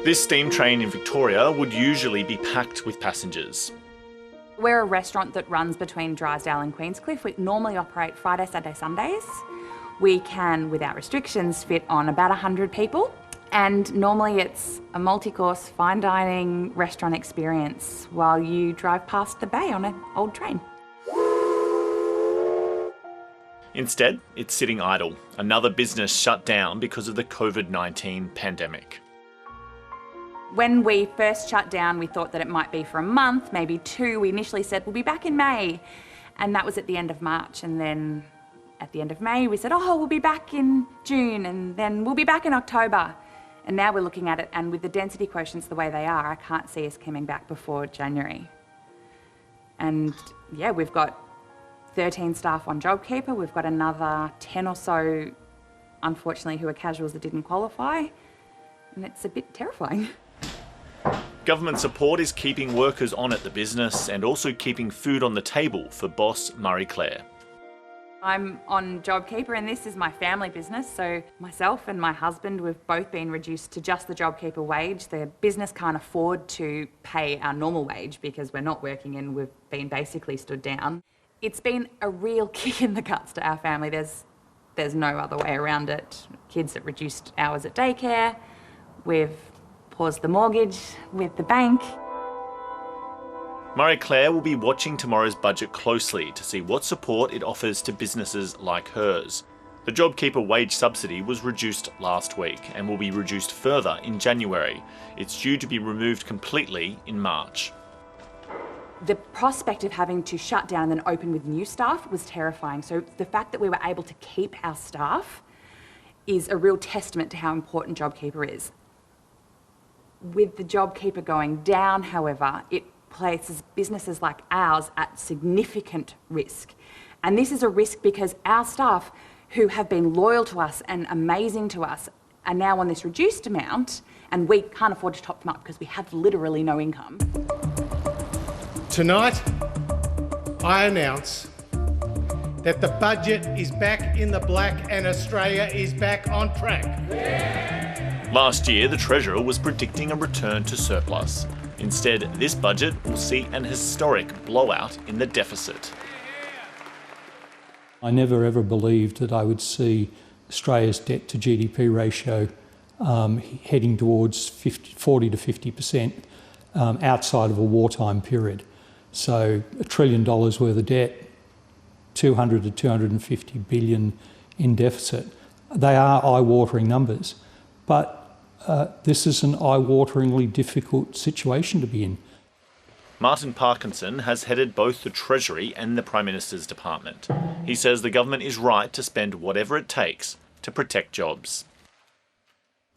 This steam train in Victoria would usually be packed with passengers. We're a restaurant that runs between Drysdale and Queenscliff. We normally operate Friday, Saturday, Sundays. We can, without restrictions, fit on about 100 people. And normally it's a multi-course, fine dining restaurant experience while you drive past the bay on an old train. Instead, it's sitting idle. Another business shut down because of the COVID-19 pandemic. When we first shut down, we thought that it might be for a month, maybe 2. We initially said we'll be back in May, and that was at the end of March. And then at the end of May, we said, we'll be back in June, and then we'll be back in October. And now we're looking at it, and with the density quotients the way they are, I can't see us coming back before January. And yeah, we've got 13 staff on JobKeeper. We've got another 10 or so, unfortunately, who are casuals that didn't qualify. And it's a bit terrifying. Government support is keeping workers on at the business and also keeping food on the table for boss Marie-Claire. I'm on JobKeeper and this is my family business, so myself and my husband, we've both been reduced to just the JobKeeper wage. The business can't afford to pay our normal wage because we're not working and we've been basically stood down. It's been a real kick in the guts to our family. There's no other way around it. Kids at reduced hours at daycare. We've paused the mortgage with the bank. Marie-Claire will be watching tomorrow's budget closely to see what support it offers to businesses like hers. The JobKeeper wage subsidy was reduced last week and will be reduced further in January. It's due to be removed completely in March. The prospect of having to shut down and then open with new staff was terrifying. So the fact that we were able to keep our staff is a real testament to how important JobKeeper is. With the JobKeeper going down, however, it places businesses like ours at significant risk. And this is a risk because our staff, who have been loyal to us and amazing to us, are now on this reduced amount, and we can't afford to top them up because we have literally no income. Tonight, I announce that the budget is back in the black and Australia is back on track. Last year, the Treasurer was predicting a return to surplus. Instead, this budget will see an historic blowout in the deficit. I never ever believed that I would see Australia's debt to GDP ratio heading towards 40 to 50% outside of a wartime period. So $1 trillion worth of debt, 200 to 250 billion in deficit. They are eye-watering numbers, but this is an eye-wateringly difficult situation to be in. Martin Parkinson has headed both the Treasury and the Prime Minister's Department. He says the government is right to spend whatever it takes to protect jobs.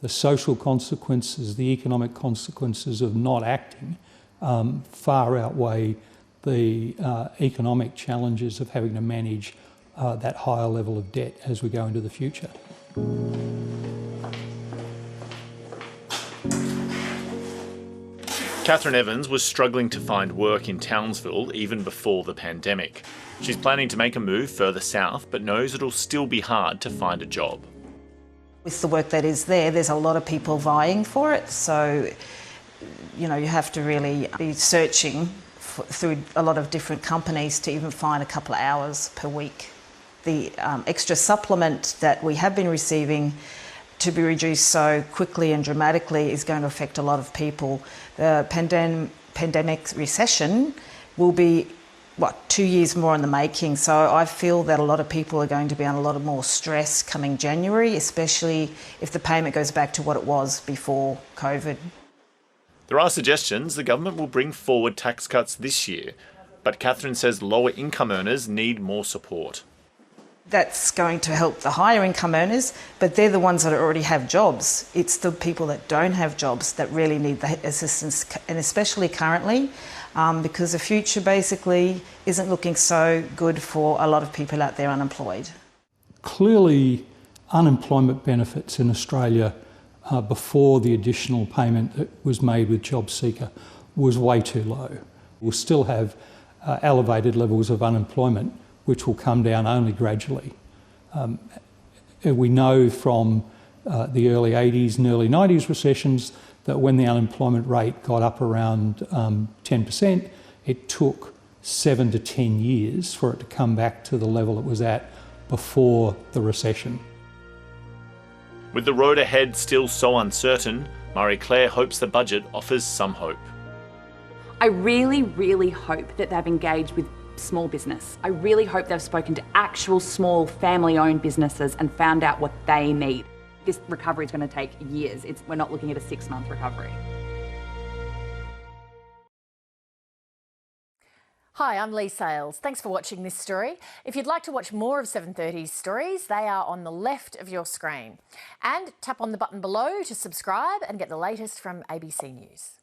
The social consequences, the economic consequences of not acting far outweigh the economic challenges of having to manage that higher level of debt as we go into the future. Catherine Evans was struggling to find work in Townsville even before the pandemic. She's planning to make a move further south, but knows it'll still be hard to find a job. With the work that is there, there's a lot of people vying for it, so you have to really be searching through a lot of different companies to even find a couple of hours per week. The extra supplement that we have been receiving to be reduced so quickly and dramatically is going to affect a lot of people. The pandemic recession will be, 2 years more in the making, so I feel that a lot of people are going to be on a lot of more stress coming January, especially if the payment goes back to what it was before COVID. There are suggestions the government will bring forward tax cuts this year, but Catherine says lower income earners need more support. That's going to help the higher income earners, but they're the ones that already have jobs. It's the people that don't have jobs that really need the assistance, and especially currently, because the future basically isn't looking so good for a lot of people out there unemployed. Clearly, unemployment benefits in Australia before the additional payment that was made with JobSeeker was way too low. We'll still have elevated levels of unemployment, which will come down only gradually. We know from the early 80s and early 90s recessions that when the unemployment rate got up around 10%, it took 7 to 10 years for it to come back to the level it was at before the recession. With the road ahead still so uncertain, Marie-Claire hopes the budget offers some hope. I really, really hope that they've engaged with small business. I really hope they've spoken to actual small family-owned businesses and found out what they need. This recovery is going to take years. We're not looking at a 6-month recovery. Hi, I'm Lee Sales. Thanks for watching this story. If you'd like to watch more of 730's stories, they are on the left of your screen. And tap on the button below to subscribe and get the latest from ABC News.